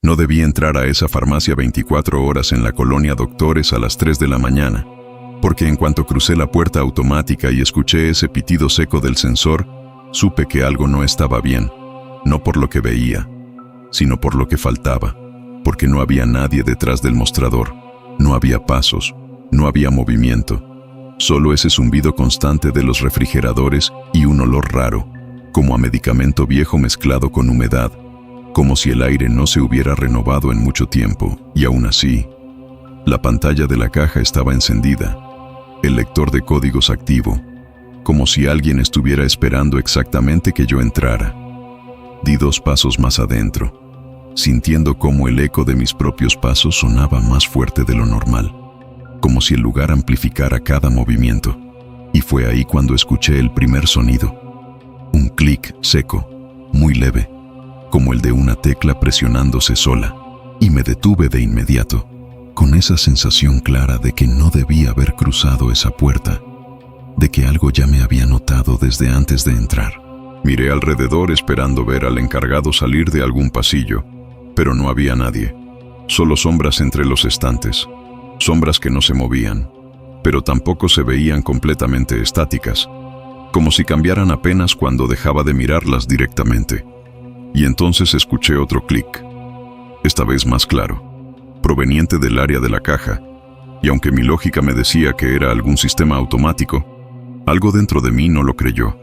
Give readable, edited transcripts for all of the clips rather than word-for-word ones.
No debí entrar a esa farmacia 24 horas en la colonia Doctores a las 3 de la mañana, porque en cuanto crucé la puerta automática y escuché ese pitido seco del sensor, supe que algo no estaba bien, no por lo que veía, sino por lo que faltaba, porque no había nadie detrás del mostrador, no había pasos, no había movimiento, solo ese zumbido constante de los refrigeradores y un olor raro, como a medicamento viejo mezclado con humedad, como si el aire no se hubiera renovado en mucho tiempo, y aún así, la pantalla de la caja estaba encendida, el lector de códigos activo, como si alguien estuviera esperando exactamente que yo entrara. Di 2 pasos más adentro, sintiendo cómo el eco de mis propios pasos sonaba más fuerte de lo normal, como si el lugar amplificara cada movimiento, y fue ahí cuando escuché el primer sonido, un clic seco, muy leve, como el de una tecla presionándose sola, y me detuve de inmediato, con esa sensación clara de que no debía haber cruzado esa puerta, de que algo ya me había notado desde antes de entrar. Miré alrededor esperando ver al encargado salir de algún pasillo, pero no había nadie, solo sombras entre los estantes, sombras que no se movían, pero tampoco se veían completamente estáticas, como si cambiaran apenas cuando dejaba de mirarlas directamente. Y entonces escuché otro clic, esta vez más claro, proveniente del área de la caja, y aunque mi lógica me decía que era algún sistema automático, algo dentro de mí no lo creyó,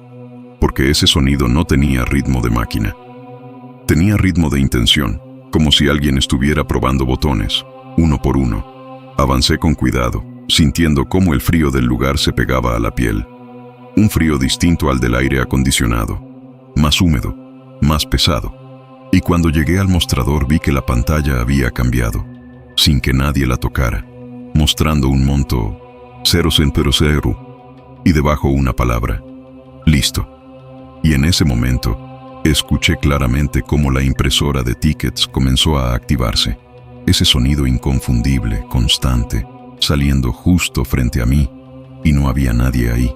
porque ese sonido no tenía ritmo de máquina. Tenía ritmo de intención, como si alguien estuviera probando botones, uno por uno. Avancé con cuidado, sintiendo cómo el frío del lugar se pegaba a la piel. Un frío distinto al del aire acondicionado, más húmedo, más pesado. Y cuando llegué al mostrador vi que la pantalla había cambiado, sin que nadie la tocara, mostrando un monto 000 y debajo una palabra, listo. Y en ese momento, escuché claramente cómo la impresora de tickets comenzó a activarse. Ese sonido inconfundible, constante, saliendo justo frente a mí, y no había nadie ahí.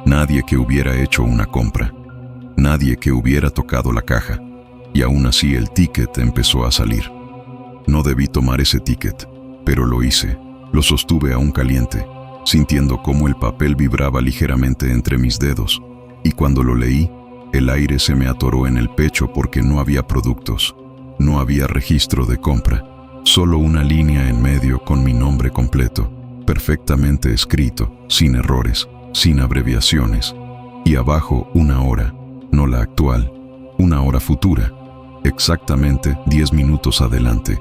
Nadie que hubiera hecho una compra. Nadie que hubiera tocado la caja. Y aún así el ticket empezó a salir. No debí tomar ese ticket, pero lo hice. Lo sostuve aún caliente, sintiendo cómo el papel vibraba ligeramente entre mis dedos. Y cuando lo leí, el aire se me atoró en el pecho porque no había productos. No había registro de compra. Solo una línea en medio con mi nombre completo, perfectamente escrito, sin errores, sin abreviaciones. Y abajo una hora, no la actual, una hora futura, exactamente 10 minutos adelante.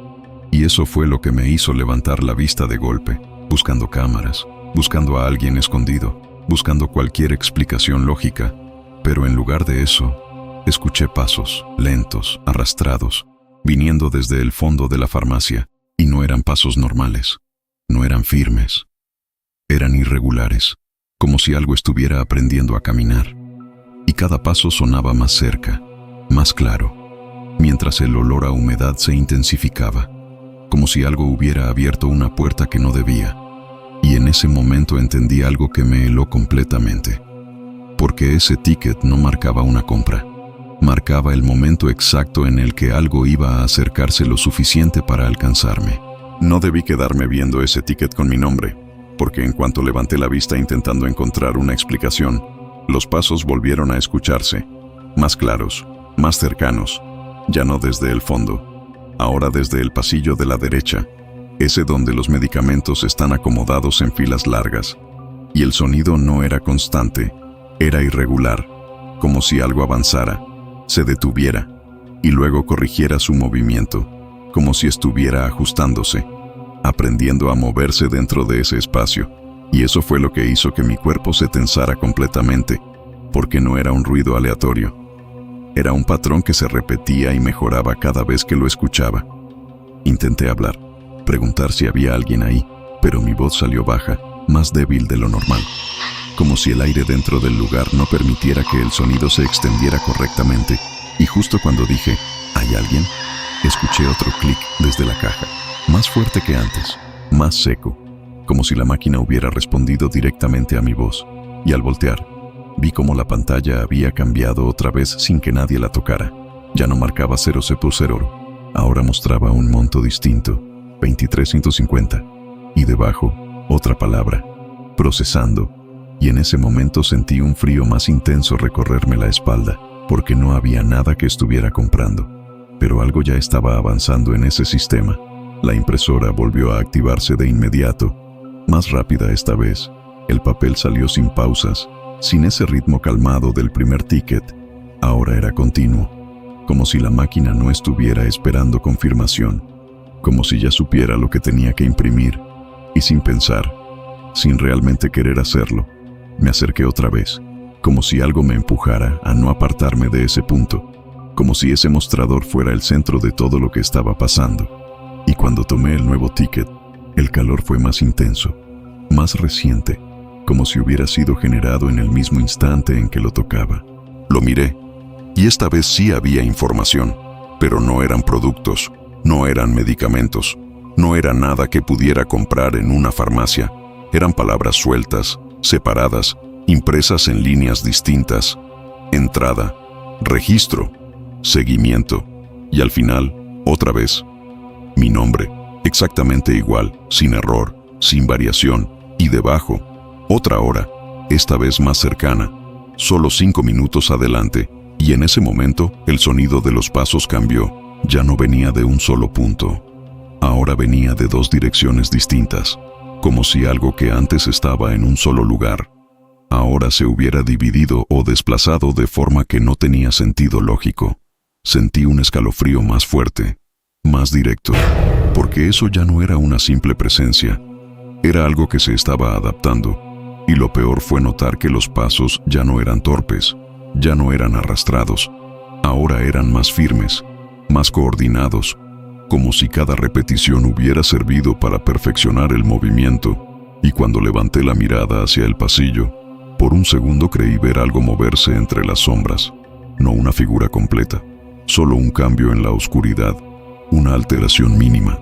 Y eso fue lo que me hizo levantar la vista de golpe, buscando cámaras, buscando a alguien escondido, buscando cualquier explicación lógica. Pero en lugar de eso, escuché pasos, lentos, arrastrados, viniendo desde el fondo de la farmacia, y no eran pasos normales, no eran firmes, eran irregulares, como si algo estuviera aprendiendo a caminar. Y cada paso sonaba más cerca, más claro, mientras el olor a humedad se intensificaba, como si algo hubiera abierto una puerta que no debía. Y en ese momento entendí algo que me heló completamente, porque ese ticket no marcaba una compra, marcaba el momento exacto en el que algo iba a acercarse lo suficiente para alcanzarme. No debí quedarme viendo ese ticket con mi nombre, porque en cuanto levanté la vista intentando encontrar una explicación, los pasos volvieron a escucharse, más claros, más cercanos, ya no desde el fondo, ahora desde el pasillo de la derecha, ese donde los medicamentos están acomodados en filas largas, y el sonido no era constante, era irregular, como si algo avanzara, se detuviera, y luego corrigiera su movimiento, como si estuviera ajustándose, aprendiendo a moverse dentro de ese espacio. Y eso fue lo que hizo que mi cuerpo se tensara completamente, porque no era un ruido aleatorio. Era un patrón que se repetía y mejoraba cada vez que lo escuchaba. Intenté hablar, preguntar si había alguien ahí, pero mi voz salió baja, más débil de lo normal, como si el aire dentro del lugar no permitiera que el sonido se extendiera correctamente. Y justo cuando dije, ¿hay alguien?, escuché otro clic desde la caja, más fuerte que antes, más seco, como si la máquina hubiera respondido directamente a mi voz. Y al voltear, vi cómo la pantalla había cambiado otra vez sin que nadie la tocara. Ya no marcaba 000, Ahora mostraba un monto distinto, 2350, y debajo otra palabra, procesando, y en ese momento sentí un frío más intenso recorrerme la espalda, porque no había nada que estuviera comprando. Pero algo ya estaba avanzando en ese sistema. La impresora volvió a activarse de inmediato, más rápida esta vez. El papel salió sin pausas, sin ese ritmo calmado del primer ticket. Ahora era continuo, como si la máquina no estuviera esperando confirmación, como si ya supiera lo que tenía que imprimir, y sin pensar, sin realmente querer hacerlo, me acerqué otra vez, como si algo me empujara a no apartarme de ese punto, como si ese mostrador fuera el centro de todo lo que estaba pasando. Y cuando tomé el nuevo ticket, el calor fue más intenso, más reciente, como si hubiera sido generado en el mismo instante en que lo tocaba. Lo miré, y esta vez sí había información, pero no eran productos, no eran medicamentos, no era nada que pudiera comprar en una farmacia. Eran palabras sueltas, separadas, impresas en líneas distintas. Entrada, registro, seguimiento, y al final, otra vez, mi nombre, exactamente igual, sin error, sin variación, y debajo, otra hora, esta vez más cercana, solo 5 minutos adelante, y en ese momento el sonido de los pasos cambió, ya no venía de un solo punto. Ahora venía de 2 direcciones distintas, como si algo que antes estaba en un solo lugar, ahora se hubiera dividido o desplazado de forma que no tenía sentido lógico. Sentí un escalofrío más fuerte, más directo, porque eso ya no era una simple presencia, era algo que se estaba adaptando, y lo peor fue notar que los pasos ya no eran torpes, ya no eran arrastrados, ahora eran más firmes, más coordinados, como si cada repetición hubiera servido para perfeccionar el movimiento, y cuando levanté la mirada hacia el pasillo, por un segundo creí ver algo moverse entre las sombras, no una figura completa, solo un cambio en la oscuridad, una alteración mínima,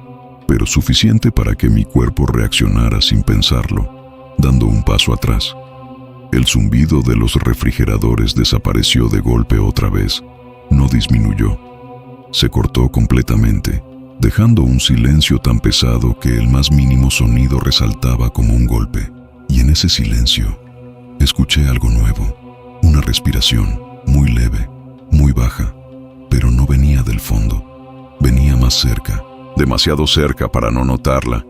pero suficiente para que mi cuerpo reaccionara sin pensarlo, dando un paso atrás. El zumbido de los refrigeradores desapareció de golpe otra vez, no disminuyó. Se cortó completamente, dejando un silencio tan pesado que el más mínimo sonido resaltaba como un golpe. Y en ese silencio, escuché algo nuevo, una respiración, muy leve, muy baja, pero no venía del fondo, venía más cerca, demasiado cerca para no notarla,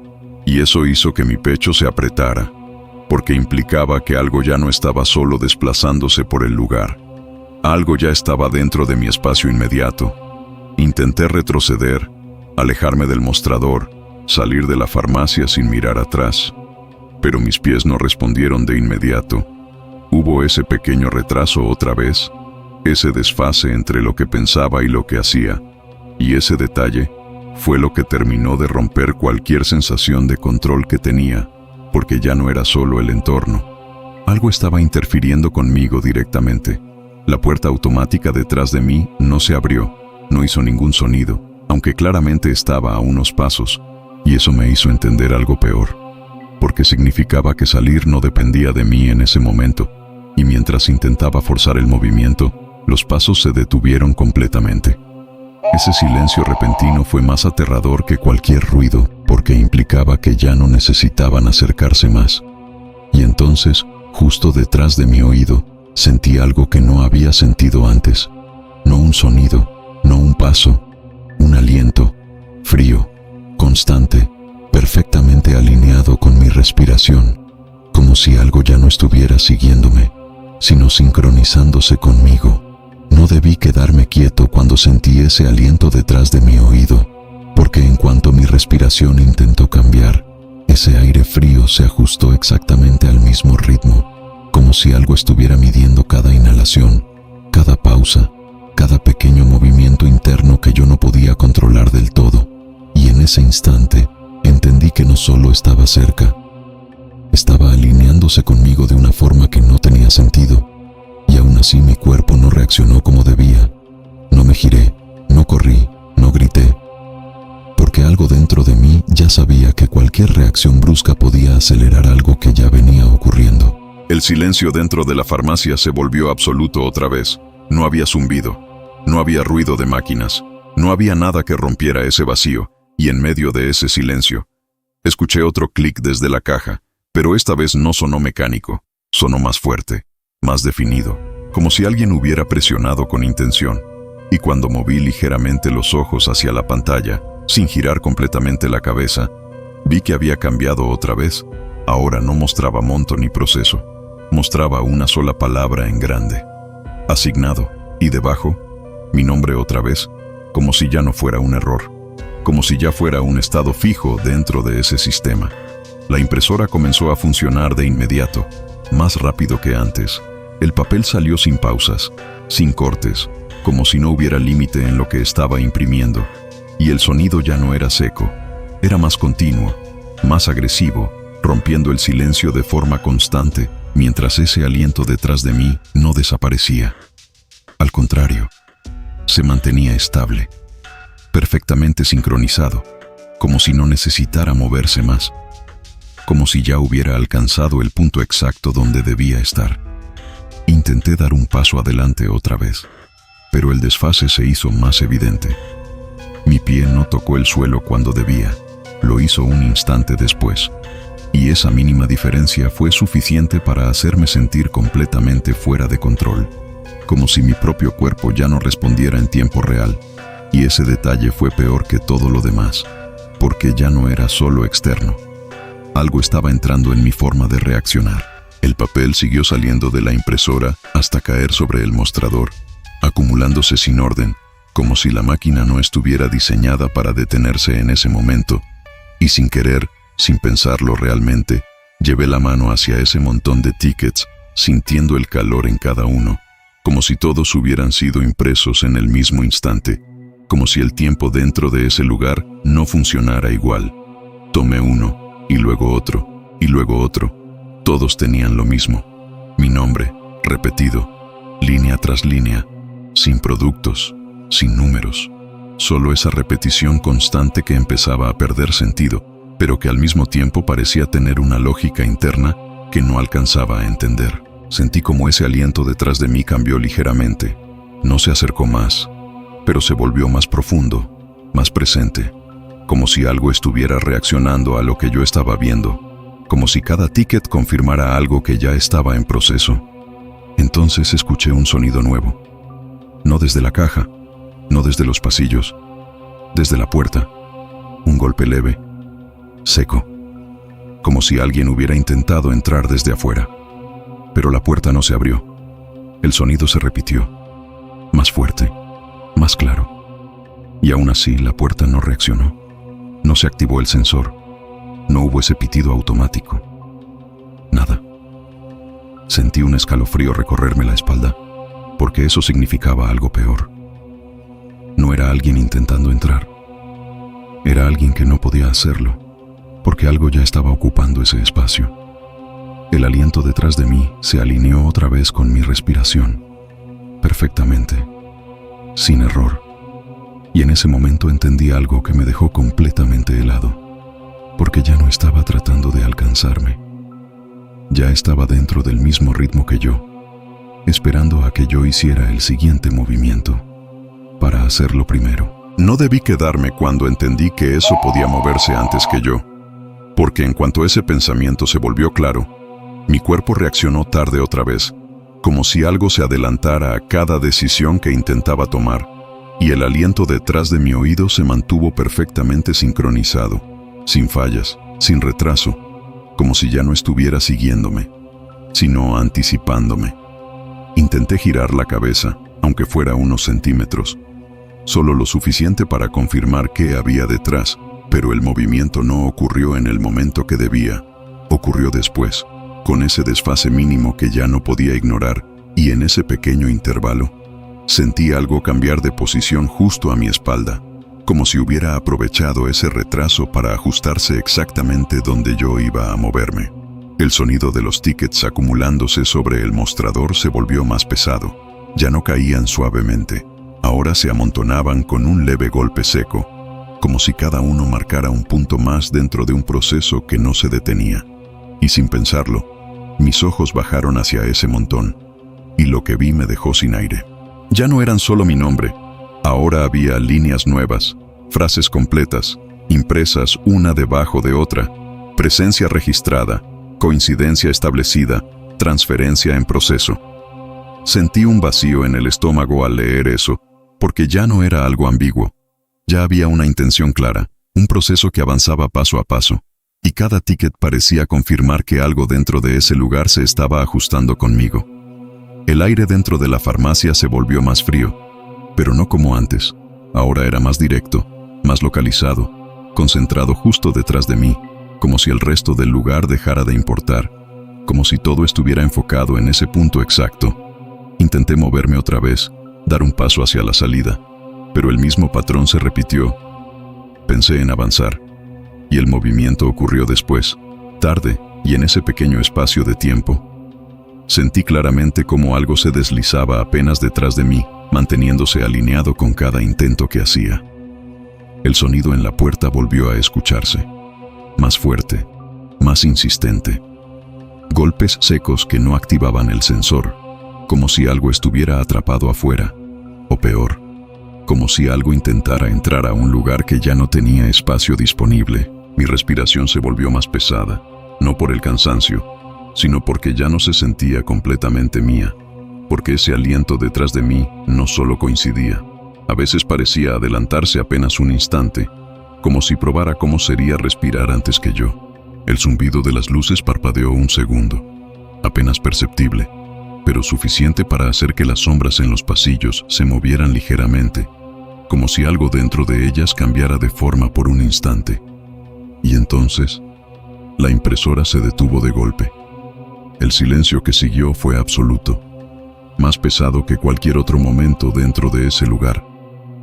y eso hizo que mi pecho se apretara, porque implicaba que algo ya no estaba solo desplazándose por el lugar, algo ya estaba dentro de mi espacio inmediato. Intenté retroceder, alejarme del mostrador, salir de la farmacia sin mirar atrás, pero mis pies no respondieron de inmediato. Hubo ese pequeño retraso otra vez, ese desfase entre lo que pensaba y lo que hacía, y ese detalle fue lo que terminó de romper cualquier sensación de control que tenía, porque ya no era solo el entorno. Algo estaba interfiriendo conmigo directamente. La puerta automática detrás de mí no se abrió, no hizo ningún sonido, aunque claramente estaba a unos pasos, y eso me hizo entender algo peor, porque significaba que salir no dependía de mí en ese momento, y mientras intentaba forzar el movimiento, los pasos se detuvieron completamente. Ese silencio repentino fue más aterrador que cualquier ruido, porque implicaba que ya no necesitaban acercarse más. Y entonces, justo detrás de mi oído, sentí algo que no había sentido antes. No un sonido, no un paso, un aliento, frío, constante, perfectamente alineado con mi respiración, como si algo ya no estuviera siguiéndome, sino sincronizándose conmigo. No debí quedarme quieto cuando sentí ese aliento detrás de mi oído, porque en cuanto mi respiración intentó cambiar, ese aire frío se ajustó exactamente al mismo ritmo, como si algo estuviera midiendo cada inhalación, cada pausa, cada pequeño movimiento interno que yo no podía controlar del todo. Y en ese instante, entendí que no solo estaba cerca, estaba alineándose conmigo de una forma que no tenía sentido. Y aún así mi cuerpo no reaccionó como debía. No me giré, no corrí, no grité, porque algo dentro de mí ya sabía que cualquier reacción brusca podía acelerar algo que ya venía ocurriendo. El silencio dentro de la farmacia se volvió absoluto otra vez. No había zumbido, no había ruido de máquinas, No había nada que rompiera ese vacío, y en medio de ese silencio, escuché otro clic desde la caja, pero esta vez no sonó mecánico, sonó más fuerte, más definido, como si alguien hubiera presionado con intención. Y cuando moví ligeramente los ojos hacia la pantalla, sin girar completamente la cabeza, vi que había cambiado otra vez. Ahora no mostraba monto ni proceso, mostraba una sola palabra en grande. Asignado, y debajo, mi nombre otra vez, como si ya no fuera un error, como si ya fuera un estado fijo dentro de ese sistema. La impresora comenzó a funcionar de inmediato, más rápido que antes. El papel salió sin pausas, sin cortes, como si no hubiera límite en lo que estaba imprimiendo. Y el sonido ya no era seco, era más continuo, más agresivo, rompiendo el silencio de forma constante, mientras ese aliento detrás de mí no desaparecía. Al contrario, se mantenía estable, perfectamente sincronizado, como si no necesitara moverse más, como si ya hubiera alcanzado el punto exacto donde debía estar. Intenté dar un paso adelante otra vez, pero el desfase se hizo más evidente. Mi pie no tocó el suelo cuando debía, lo hizo un instante después, y esa mínima diferencia fue suficiente para hacerme sentir completamente fuera de control, como si mi propio cuerpo ya no respondiera en tiempo real, y ese detalle fue peor que todo lo demás, porque ya no era solo externo. Algo estaba entrando en mi forma de reaccionar. El papel siguió saliendo de la impresora hasta caer sobre el mostrador, acumulándose sin orden, como si la máquina no estuviera diseñada para detenerse en ese momento, y sin querer, sin pensarlo realmente, llevé la mano hacia ese montón de tickets, sintiendo el calor en cada uno, como si todos hubieran sido impresos en el mismo instante, como si el tiempo dentro de ese lugar no funcionara igual. Tomé uno, y luego otro, y luego otro. Todos tenían lo mismo. Mi nombre, repetido, línea tras línea, sin productos, sin números. Solo esa repetición constante que empezaba a perder sentido, pero que al mismo tiempo parecía tener una lógica interna que no alcanzaba a entender. Sentí como ese aliento detrás de mí cambió ligeramente. No se acercó más, pero se volvió más profundo, más presente, como si algo estuviera reaccionando a lo que yo estaba viendo, como si cada ticket confirmara algo que ya estaba en proceso. Entonces escuché un sonido nuevo. No desde la caja, no desde los pasillos, desde la puerta. Un golpe leve, seco, como si alguien hubiera intentado entrar desde afuera. Pero la puerta no se abrió. El sonido se repitió, más fuerte, más claro. Y aún así la puerta no reaccionó. No se activó el sensor. No hubo ese pitido automático. Nada. Sentí un escalofrío recorrerme la espalda, porque eso significaba algo peor. No era alguien intentando entrar. Era alguien que no podía hacerlo, porque algo ya estaba ocupando ese espacio. El aliento detrás de mí se alineó otra vez con mi respiración, perfectamente, sin error. Y en ese momento entendí algo que me dejó completamente helado, porque ya no estaba tratando de alcanzarme. Ya estaba dentro del mismo ritmo que yo, esperando a que yo hiciera el siguiente movimiento, para hacerlo primero. No debí quedarme cuando entendí que eso podía moverse antes que yo, porque en cuanto ese pensamiento se volvió claro, mi cuerpo reaccionó tarde otra vez, como si algo se adelantara a cada decisión que intentaba tomar, y el aliento detrás de mi oído se mantuvo perfectamente sincronizado, sin fallas, sin retraso, como si ya no estuviera siguiéndome, sino anticipándome. Intenté girar la cabeza, aunque fuera unos centímetros, solo lo suficiente para confirmar qué había detrás, pero el movimiento no ocurrió en el momento que debía, ocurrió después, con ese desfase mínimo que ya no podía ignorar, y en ese pequeño intervalo, sentí algo cambiar de posición justo a mi espalda, como si hubiera aprovechado ese retraso para ajustarse exactamente donde yo iba a moverme. El sonido de los tickets acumulándose sobre el mostrador se volvió más pesado. Ya no caían suavemente, ahora se amontonaban con un leve golpe seco, como si cada uno marcara un punto más dentro de un proceso que no se detenía. Y sin pensarlo, mis ojos bajaron hacia ese montón, y lo que vi me dejó sin aire. Ya no eran solo mi nombre, Ahora había líneas nuevas, frases completas, impresas una debajo de otra, presencia registrada, coincidencia establecida, transferencia en proceso. Sentí un vacío en el estómago al leer eso, porque ya no era algo ambiguo. Ya había una intención clara, un proceso que avanzaba paso a paso, y cada ticket parecía confirmar que algo dentro de ese lugar se estaba ajustando conmigo. El aire dentro de la farmacia se volvió más frío, pero no como antes. Ahora era más directo, más localizado, concentrado justo detrás de mí, como si el resto del lugar dejara de importar, como si todo estuviera enfocado en ese punto exacto. Intenté moverme otra vez, dar un paso hacia la salida, pero el mismo patrón se repitió. Pensé en avanzar, y el movimiento ocurrió después, tarde y en ese pequeño espacio de tiempo. Sentí claramente cómo algo se deslizaba apenas detrás de mí, manteniéndose alineado con cada intento que hacía. El sonido en la puerta volvió a escucharse, más fuerte, más insistente. Golpes secos que no activaban el sensor, como si algo estuviera atrapado afuera, o peor, como si algo intentara entrar a un lugar que ya no tenía espacio disponible. Mi respiración se volvió más pesada, no por el cansancio, sino porque ya no se sentía completamente mía, porque ese aliento detrás de mí no solo coincidía, a veces parecía adelantarse apenas un instante, como si probara cómo sería respirar antes que yo. El zumbido de las luces parpadeó un segundo, apenas perceptible, pero suficiente para hacer que las sombras en los pasillos se movieran ligeramente, como si algo dentro de ellas cambiara de forma por un instante. Y entonces, la impresora se detuvo de golpe. El silencio que siguió fue absoluto, más pesado que cualquier otro momento dentro de ese lugar,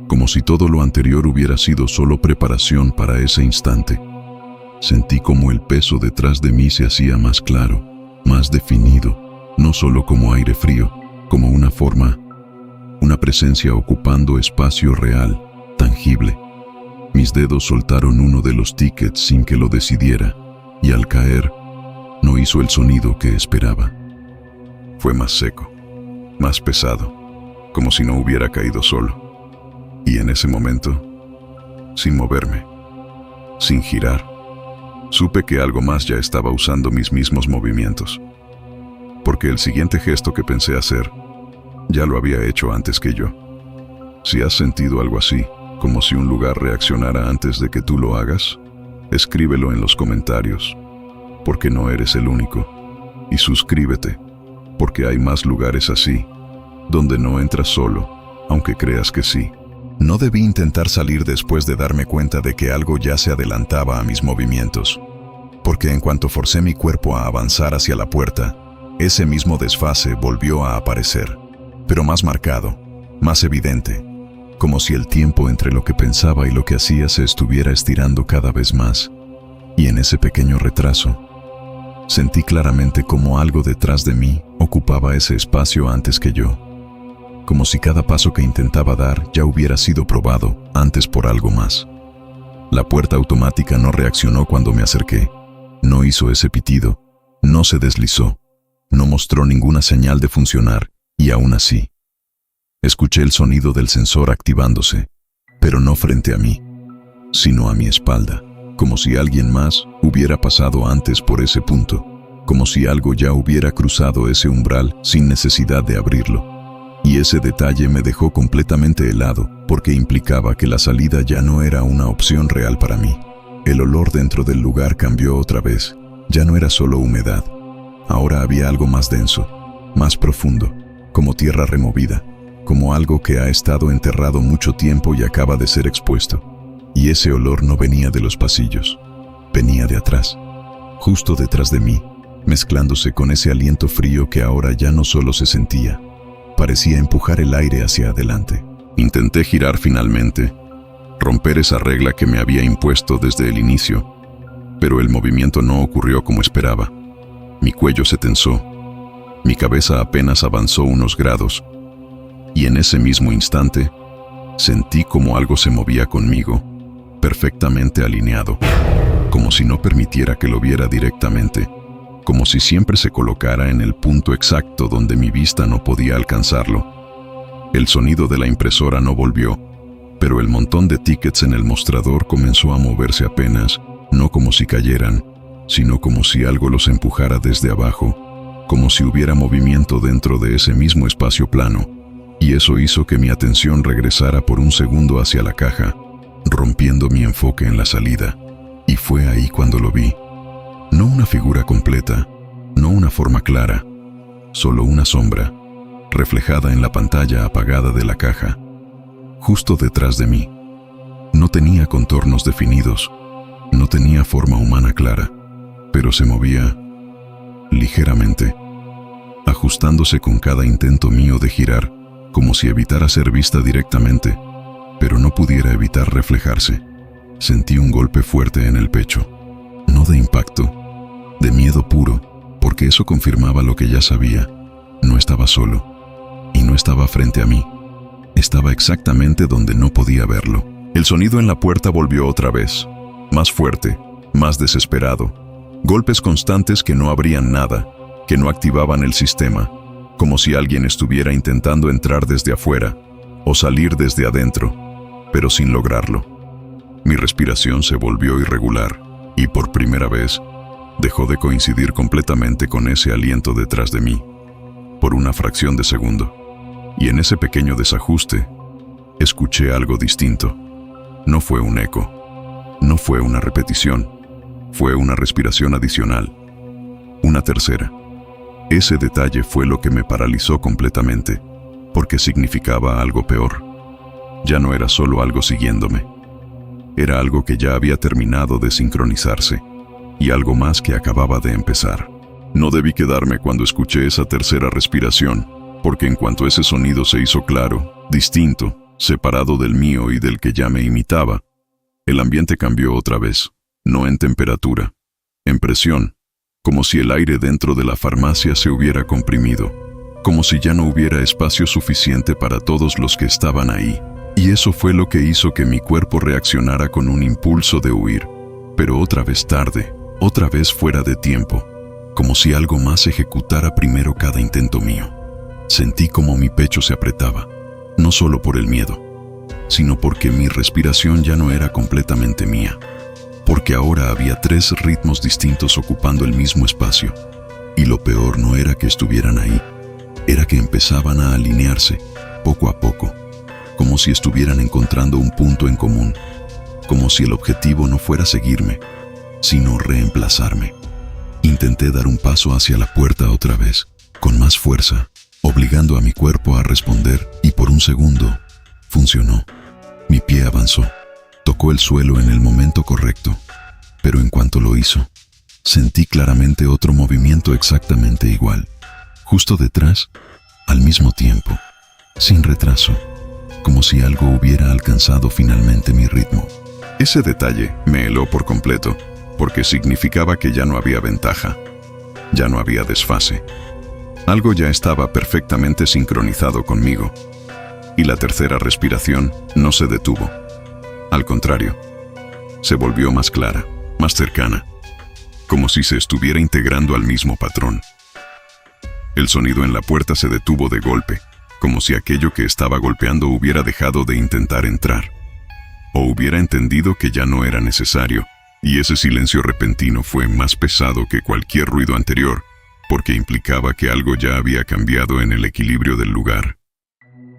como si todo lo anterior hubiera sido solo preparación para ese instante. Sentí como el peso detrás de mí se hacía más claro, más definido, no solo como aire frío, como una forma, una presencia ocupando espacio real, tangible. Mis dedos soltaron uno de los tickets sin que lo decidiera, y al caer, no hizo el sonido que esperaba. Fue más seco, más pesado, como si no hubiera caído solo. Y en ese momento, sin moverme, sin girar, supe que algo más ya estaba usando mis mismos movimientos. Porque el siguiente gesto que pensé hacer, ya lo había hecho antes que yo. Si has sentido algo así, como si un lugar reaccionara antes de que tú lo hagas, escríbelo en los comentarios, porque no eres el único. Y suscríbete, porque hay más lugares así, donde no entras solo, aunque creas que sí. No debí intentar salir después de darme cuenta de que algo ya se adelantaba a mis movimientos, porque en cuanto forcé mi cuerpo a avanzar hacia la puerta, ese mismo desfase volvió a aparecer, pero más marcado, más evidente, como si el tiempo entre lo que pensaba y lo que hacía se estuviera estirando cada vez más. Y en ese pequeño retraso, sentí claramente cómo algo detrás de mí ocupaba ese espacio antes que yo, como si cada paso que intentaba dar ya hubiera sido probado antes por algo más. La puerta automática no reaccionó cuando me acerqué, no hizo ese pitido, no se deslizó, no mostró ninguna señal de funcionar, y aún así, escuché el sonido del sensor activándose, pero no frente a mí, sino a mi espalda, como si alguien más hubiera pasado antes por ese punto, como si algo ya hubiera cruzado ese umbral sin necesidad de abrirlo. Y ese detalle me dejó completamente helado, porque implicaba que la salida ya no era una opción real para mí. El olor dentro del lugar cambió otra vez. Ya no era solo humedad. Ahora había algo más denso, más profundo, como tierra removida, como algo que ha estado enterrado mucho tiempo y acaba de ser expuesto. Y ese olor no venía de los pasillos, venía de atrás, justo detrás de mí, mezclándose con ese aliento frío que ahora ya no solo se sentía, parecía empujar el aire hacia adelante. Intenté girar finalmente, romper esa regla que me había impuesto desde el inicio, pero el movimiento no ocurrió como esperaba. Mi cuello se tensó, mi cabeza apenas avanzó unos grados, y en ese mismo instante, sentí como algo se movía conmigo, perfectamente alineado, como si no permitiera que lo viera directamente, como si siempre se colocara en el punto exacto donde mi vista no podía alcanzarlo. El sonido de la impresora no volvió, pero el montón de tickets en el mostrador comenzó a moverse apenas, no como si cayeran, sino como si algo los empujara desde abajo, como si hubiera movimiento dentro de ese mismo espacio plano, y eso hizo que mi atención regresara por un segundo hacia la caja, rompiendo mi enfoque en la salida, y fue ahí cuando lo vi. No una figura completa, no una forma clara, solo una sombra, reflejada en la pantalla apagada de la caja, justo detrás de mí. No tenía contornos definidos, no tenía forma humana clara, pero se movía ligeramente, ajustándose con cada intento mío de girar, como si evitara ser vista directamente, pero no pudiera evitar reflejarse. Sentí un golpe fuerte en el pecho, no de impacto, de miedo puro, porque eso confirmaba lo que ya sabía. No estaba solo, y no estaba frente a mí. Estaba exactamente donde no podía verlo. El sonido en la puerta volvió otra vez, más fuerte, más desesperado. Golpes constantes que no abrían nada, que no activaban el sistema, como si alguien estuviera intentando entrar desde afuera o salir desde adentro, pero sin lograrlo. Mi respiración se volvió irregular y por primera vez dejó de coincidir completamente con ese aliento detrás de mí, por una fracción de segundo. Y en ese pequeño desajuste, escuché algo distinto. No fue un eco, no fue una repetición, fue una respiración adicional, una tercera. Ese detalle fue lo que me paralizó completamente, porque significaba algo peor. Ya no era solo algo siguiéndome, era algo que ya había terminado de sincronizarse, y algo más que acababa de empezar. No debí quedarme cuando escuché esa tercera respiración, porque en cuanto ese sonido se hizo claro, distinto, separado del mío y del que ya me imitaba, el ambiente cambió otra vez, no en temperatura, en presión, como si el aire dentro de la farmacia se hubiera comprimido, como si ya no hubiera espacio suficiente para todos los que estaban ahí. Y eso fue lo que hizo que mi cuerpo reaccionara con un impulso de huir, pero otra vez tarde, otra vez fuera de tiempo, como si algo más ejecutara primero cada intento mío. Sentí como mi pecho se apretaba, no solo por el miedo, sino porque mi respiración ya no era completamente mía, porque ahora había 3 ritmos distintos ocupando el mismo espacio, y lo peor no era que estuvieran ahí, era que empezaban a alinearse, poco a poco, como si estuvieran encontrando un punto en común, como si el objetivo no fuera seguirme, sino reemplazarme. Intenté dar un paso hacia la puerta otra vez, con más fuerza, obligando a mi cuerpo a responder, y por un segundo, funcionó. Mi pie avanzó, tocó el suelo en el momento correcto, pero en cuanto lo hizo, sentí claramente otro movimiento exactamente igual, justo detrás, al mismo tiempo, sin retraso, como si algo hubiera alcanzado finalmente mi ritmo. Ese detalle me heló por completo, porque significaba que ya no había ventaja, ya no había desfase. Algo ya estaba perfectamente sincronizado conmigo, y la tercera respiración no se detuvo. Al contrario, se volvió más clara, más cercana, como si se estuviera integrando al mismo patrón. El sonido en la puerta se detuvo de golpe, como si aquello que estaba golpeando hubiera dejado de intentar entrar, o hubiera entendido que ya no era necesario, y ese silencio repentino fue más pesado que cualquier ruido anterior, porque implicaba que algo ya había cambiado en el equilibrio del lugar.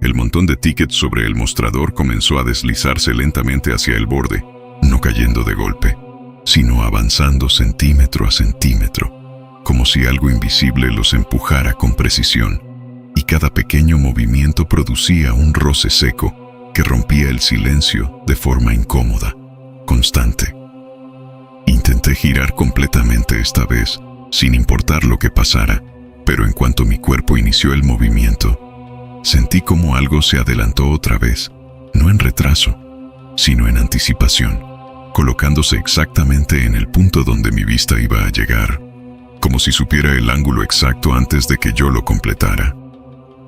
El montón de tickets sobre el mostrador comenzó a deslizarse lentamente hacia el borde, no cayendo de golpe, sino avanzando centímetro a centímetro, como si algo invisible los empujara con precisión, y cada pequeño movimiento producía un roce seco que rompía el silencio de forma incómoda, constante. Intenté girar completamente esta vez, sin importar lo que pasara, pero en cuanto mi cuerpo inició el movimiento, sentí como algo se adelantó otra vez, no en retraso, sino en anticipación, colocándose exactamente en el punto donde mi vista iba a llegar, como si supiera el ángulo exacto antes de que yo lo completara.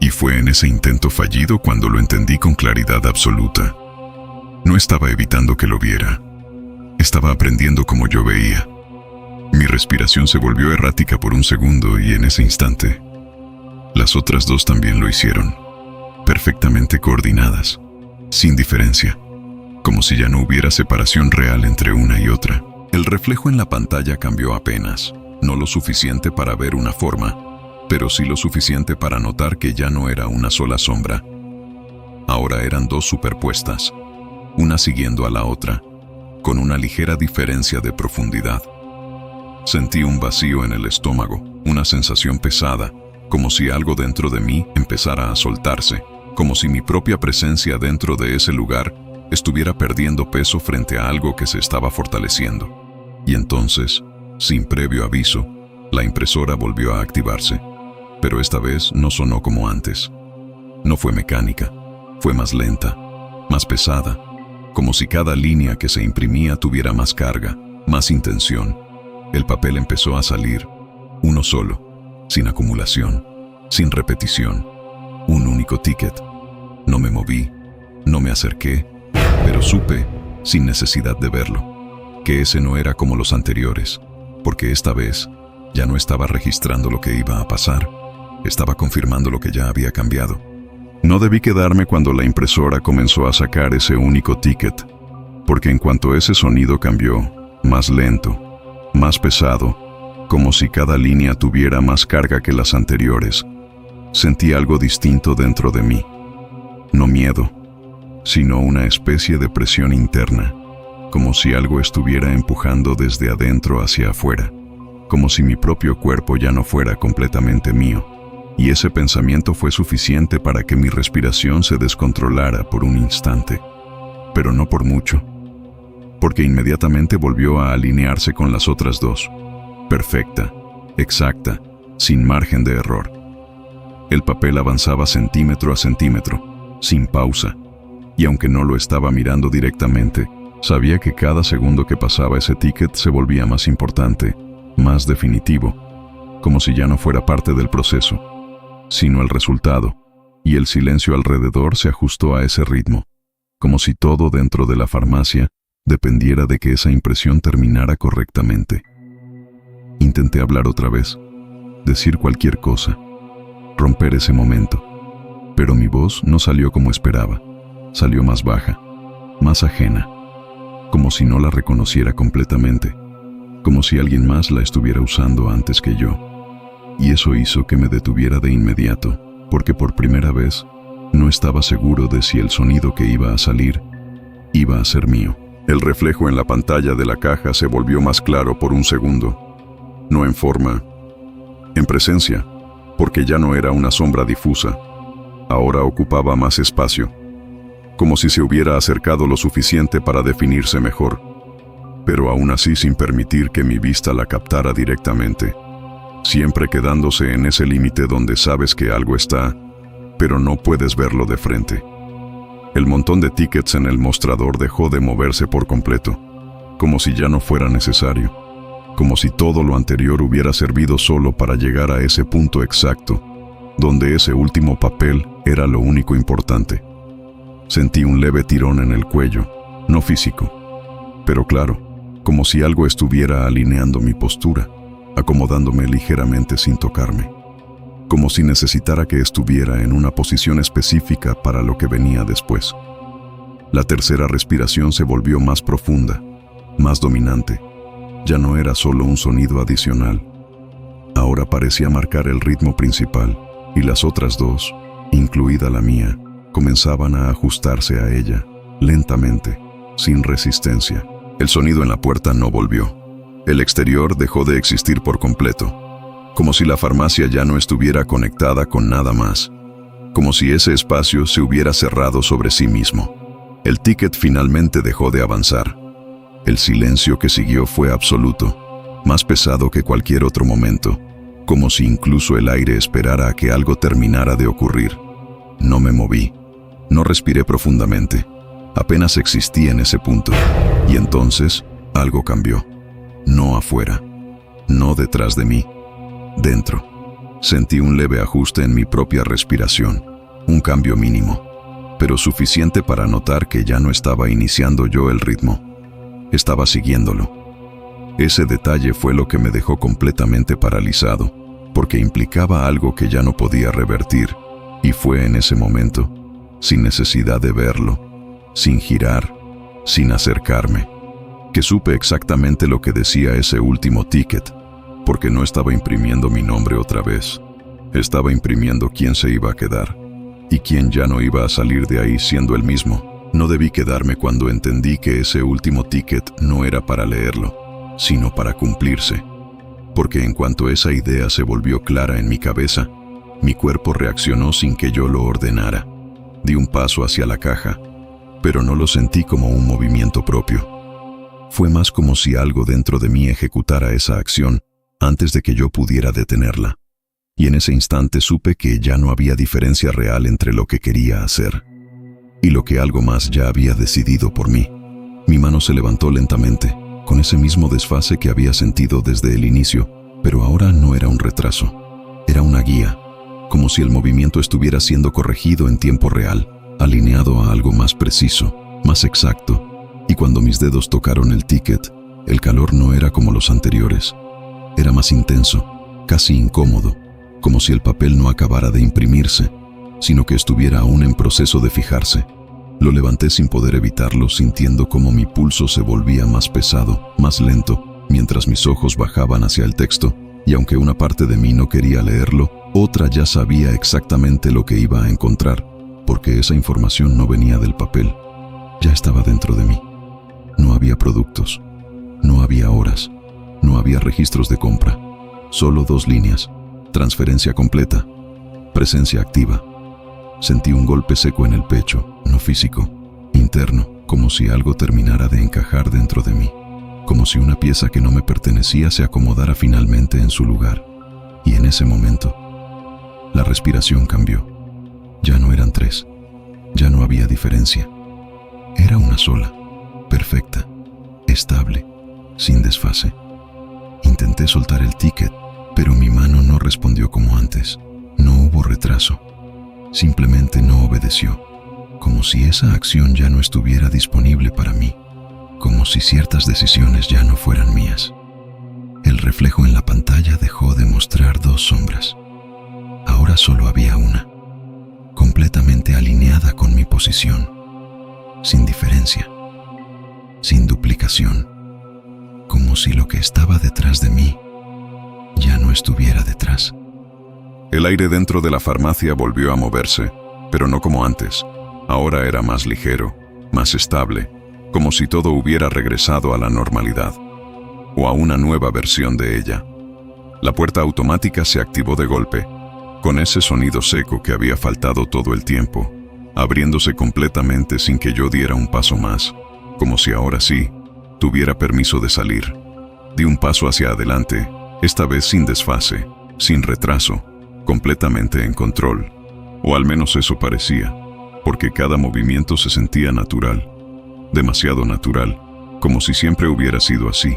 Y fue en ese intento fallido cuando lo entendí con claridad absoluta. No estaba evitando que lo viera. Estaba aprendiendo como yo veía. Mi respiración se volvió errática por un segundo y en ese instante, las otras 2 también lo hicieron, perfectamente coordinadas, sin diferencia, como si ya no hubiera separación real entre una y otra. El reflejo en la pantalla cambió apenas, no lo suficiente para ver una forma, pero sí lo suficiente para notar que ya no era una sola sombra. Ahora eran dos superpuestas, una siguiendo a la otra, con una ligera diferencia de profundidad. Sentí un vacío en el estómago, una sensación pesada, como si algo dentro de mí empezara a soltarse, como si mi propia presencia dentro de ese lugar estuviera perdiendo peso frente a algo que se estaba fortaleciendo. Y entonces, sin previo aviso, la impresora volvió a activarse, pero esta vez no sonó como antes. No fue mecánica, fue más lenta, más pesada, como si cada línea que se imprimía tuviera más carga, más intención. El papel empezó a salir, uno solo, sin acumulación, sin repetición, un único ticket. No me moví, no me acerqué, pero supe, sin necesidad de verlo, que ese no era como los anteriores, porque esta vez ya no estaba registrando lo que iba a pasar, estaba confirmando lo que ya había cambiado. No debí quedarme cuando la impresora comenzó a sacar ese único ticket, porque en cuanto ese sonido cambió, más lento, más pesado, como si cada línea tuviera más carga que las anteriores, sentí algo distinto dentro de mí. No miedo, sino una especie de presión interna, como si algo estuviera empujando desde adentro hacia afuera, como si mi propio cuerpo ya no fuera completamente mío. Y ese pensamiento fue suficiente para que mi respiración se descontrolara por un instante, pero no por mucho, porque inmediatamente volvió a alinearse con las otras dos, perfecta, exacta, sin margen de error. El papel avanzaba centímetro a centímetro, sin pausa, y aunque no lo estaba mirando directamente, sabía que cada segundo que pasaba ese ticket se volvía más importante, más definitivo, como si ya no fuera parte del proceso, sino el resultado, y el silencio alrededor se ajustó a ese ritmo, como si todo dentro de la farmacia dependiera de que esa impresión terminara correctamente. Intenté hablar otra vez, decir cualquier cosa, romper ese momento, pero mi voz no salió como esperaba, salió más baja, más ajena, como si no la reconociera completamente, como si alguien más la estuviera usando antes que yo. Y eso hizo que me detuviera de inmediato, porque por primera vez no estaba seguro de si el sonido que iba a salir iba a ser mío. El reflejo en la pantalla de la caja se volvió más claro por un segundo, no en forma, en presencia, porque ya no era una sombra difusa, ahora ocupaba más espacio, como si se hubiera acercado lo suficiente para definirse mejor, pero aún así sin permitir que mi vista la captara directamente, siempre quedándose en ese límite donde sabes que algo está, pero no puedes verlo de frente. El montón de tickets en el mostrador dejó de moverse por completo, como si ya no fuera necesario, como si todo lo anterior hubiera servido solo para llegar a ese punto exacto, donde ese último papel era lo único importante. Sentí un leve tirón en el cuello, no físico, pero claro, como si algo estuviera alineando mi postura, acomodándome ligeramente sin tocarme, como si necesitara que estuviera en una posición específica para lo que venía después. La tercera respiración se volvió más profunda, más dominante. Ya no era solo un sonido adicional. Ahora parecía marcar el ritmo principal, y las otras dos, incluida la mía, comenzaban a ajustarse a ella, lentamente, sin resistencia. El sonido en la puerta no volvió. El exterior dejó de existir por completo, como si la farmacia ya no estuviera conectada con nada más, como si ese espacio se hubiera cerrado sobre sí mismo. El ticket finalmente dejó de avanzar. El silencio que siguió fue absoluto, más pesado que cualquier otro momento, como si incluso el aire esperara a que algo terminara de ocurrir. No me moví, no respiré profundamente, apenas existí en ese punto, y entonces algo cambió. No afuera, no detrás de mí, dentro. Sentí un leve ajuste en mi propia respiración, un cambio mínimo, pero suficiente para notar que ya no estaba iniciando yo el ritmo, estaba siguiéndolo. Ese detalle fue lo que me dejó completamente paralizado, porque implicaba algo que ya no podía revertir, y fue en ese momento, sin necesidad de verlo, sin girar, sin acercarme, que supe exactamente lo que decía ese último ticket, porque no estaba imprimiendo mi nombre otra vez. Estaba imprimiendo quién se iba a quedar y quién ya no iba a salir de ahí siendo el mismo. No debí quedarme cuando entendí que ese último ticket no era para leerlo, sino para cumplirse. Porque en cuanto esa idea se volvió clara en mi cabeza, mi cuerpo reaccionó sin que yo lo ordenara. Di un paso hacia la caja, pero no lo sentí como un movimiento propio. Fue más como si algo dentro de mí ejecutara esa acción antes de que yo pudiera detenerla. Y en ese instante supe que ya no había diferencia real entre lo que quería hacer y lo que algo más ya había decidido por mí. Mi mano se levantó lentamente, con ese mismo desfase que había sentido desde el inicio, pero ahora no era un retraso, era una guía, como si el movimiento estuviera siendo corregido en tiempo real, alineado a algo más preciso, más exacto. Y cuando mis dedos tocaron el ticket, el calor no era como los anteriores. Era más intenso, casi incómodo, como si el papel no acabara de imprimirse, sino que estuviera aún en proceso de fijarse. Lo levanté sin poder evitarlo, sintiendo como mi pulso se volvía más pesado, más lento, mientras mis ojos bajaban hacia el texto, y aunque una parte de mí no quería leerlo, otra ya sabía exactamente lo que iba a encontrar, porque esa información no venía del papel, ya estaba dentro de mí. No había productos, no había horas, no había registros de compra, solo 2 líneas, transferencia completa, presencia activa. Sentí un golpe seco en el pecho, no físico, interno, como si algo terminara de encajar dentro de mí, como si una pieza que no me pertenecía se acomodara finalmente en su lugar. Y en ese momento, la respiración cambió. Ya no eran 3, ya no había diferencia. Era una sola, perfecta, estable, sin desfase. Intenté soltar el ticket, pero mi mano no respondió como antes. No hubo retraso. Simplemente no obedeció, como si esa acción ya no estuviera disponible para mí, como si ciertas decisiones ya no fueran mías. El reflejo en la pantalla dejó de mostrar 2 sombras. Ahora solo había una, completamente alineada con mi posición, sin diferencia, sin duplicación, como si lo que estaba detrás de mí ya no estuviera detrás. El aire dentro de la farmacia volvió a moverse, pero no como antes. Ahora era más ligero, más estable, como si todo hubiera regresado a la normalidad, o a una nueva versión de ella. La puerta automática se activó de golpe, con ese sonido seco que había faltado todo el tiempo, abriéndose completamente sin que yo diera un paso más, como si ahora sí tuviera permiso de salir. Di un paso hacia adelante, esta vez sin desfase, sin retraso, completamente en control, o al menos eso parecía, porque cada movimiento se sentía natural, demasiado natural, como si siempre hubiera sido así.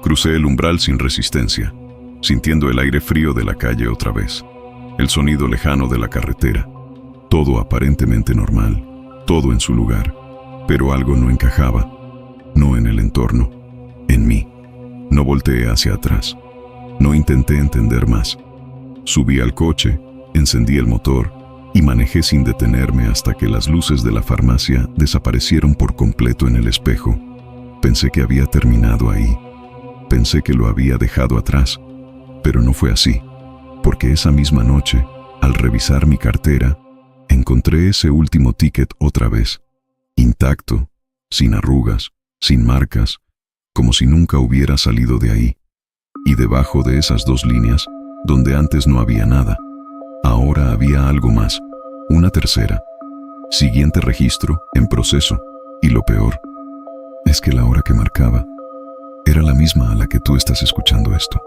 Crucé el umbral sin resistencia, sintiendo el aire frío de la calle otra vez, el sonido lejano de la carretera, todo aparentemente normal, todo en su lugar, pero algo no encajaba, no en el entorno, en mí. No volteé hacia atrás, no intenté entender más. Subí al coche, encendí el motor y manejé sin detenerme hasta que las luces de la farmacia desaparecieron por completo en el espejo. Pensé que había terminado ahí. Pensé que lo había dejado atrás, pero no fue así, porque esa misma noche, al revisar mi cartera, encontré ese último ticket otra vez, intacto, sin arrugas, sin marcas, como si nunca hubiera salido de ahí. Y debajo de esas 2 líneas, donde antes no había nada, ahora había algo más, una tercera. Siguiente registro, en proceso, y lo peor, es que la hora que marcaba era la misma a la que tú estás escuchando esto.